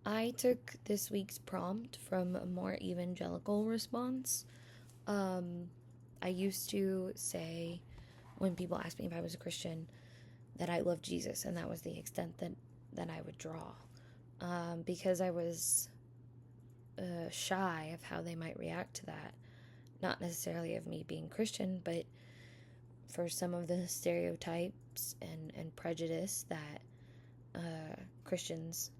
I took this week's prompt from a more evangelical response. Um, I used to say, when people asked me if I was a Christian, that I loved Jesus, and that was the extent that I would draw. Because I was shy of how they might react to that. Not necessarily of me being Christian, but for some of the stereotypes and prejudice that Christians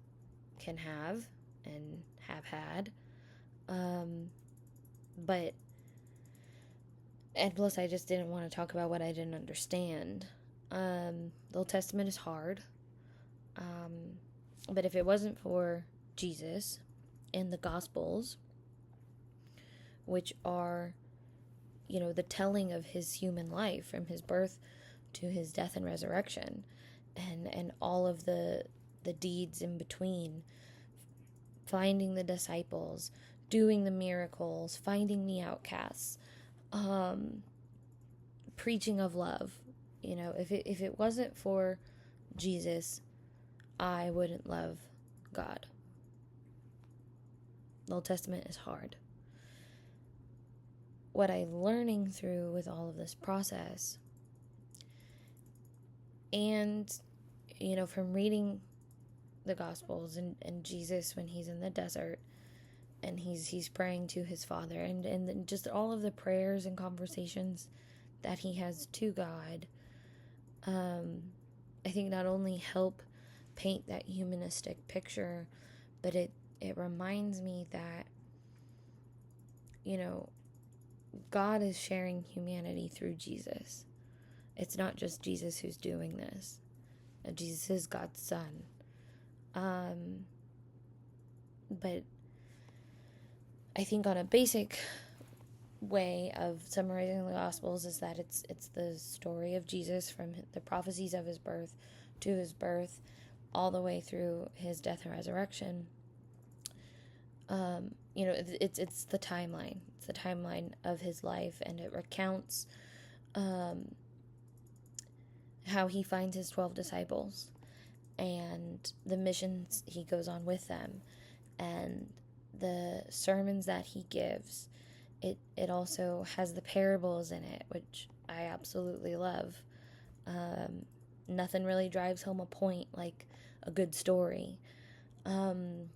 can have and have had. Um, but, and plus, I just didn't want to talk about what I didn't understand. The Old Testament is hard. But if it wasn't for Jesus and the Gospels, which are, the telling of his human life from his birth to his death and resurrection, and all of the deeds in between, finding the disciples, doing the miracles, finding the outcasts, preaching of love. If it wasn't for Jesus, I wouldn't love God. The Old Testament is hard. What I'm learning through with all of this process, and from reading the Gospels and Jesus when he's in the desert and he's praying to his Father, and just all of the prayers and conversations that he has to God, I think not only help paint that humanistic picture, but it reminds me that God is sharing humanity through Jesus. It's not just Jesus who's doing this. Jesus is God's son. But I think on a basic way of summarizing the Gospels is that it's the story of Jesus from the prophecies of his birth to his birth, all the way through his death and resurrection. It's the timeline. It's the timeline of his life, and it recounts how he finds his 12 disciples and the missions he goes on with them, and the sermons that he gives. It also has the parables in it, which I absolutely love. Nothing really drives home a point like a good story. And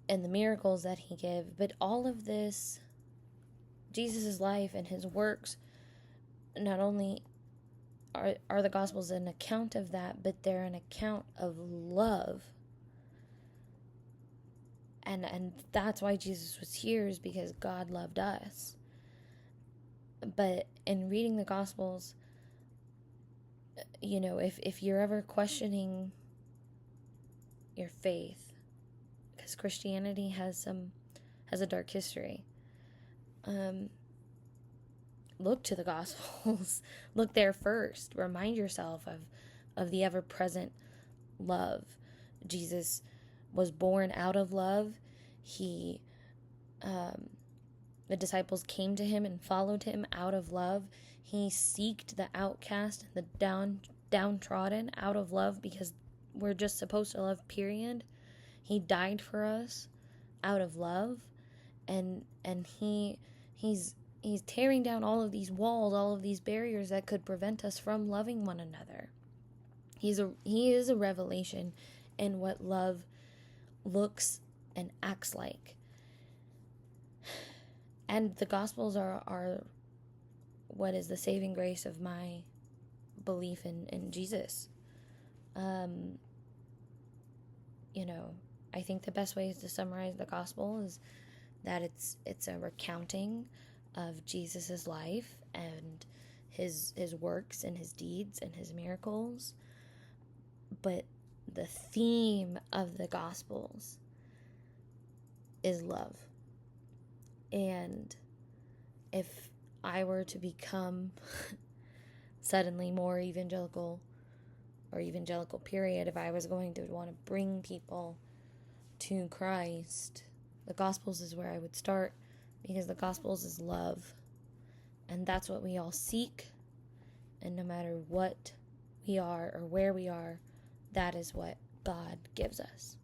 the miracles that he gives. But all of this, Jesus' life and his works, not only are the Gospels an account of that, but they're an account of love. And that's why Jesus was here, is because God loved us. But in reading the Gospels, if you're ever questioning your faith, because Christianity has a dark history, look to the Gospels. Look there first. Remind yourself of the ever-present love. Jesus was born out of love. The disciples came to him and followed him out of love. He seeked the outcast and the downtrodden out of love, because we're just supposed to love, period. He died for us out of love, and he's tearing down all of these walls, all of these barriers that could prevent us from loving one another. He is a revelation in what love looks and acts like. And the Gospels are what is the saving grace of my belief in Jesus. I think the best way to summarize the Gospel is that it's a recounting of Jesus' life and his works and his deeds and his miracles. But the theme of the Gospels is love. And if I were to become suddenly more evangelical, or evangelical period, if I was going to want to bring people to Christ, the Gospels is where I would start, because the Gospels is love. And that's what we all seek. And no matter what we are or where we are, that is what God gives us.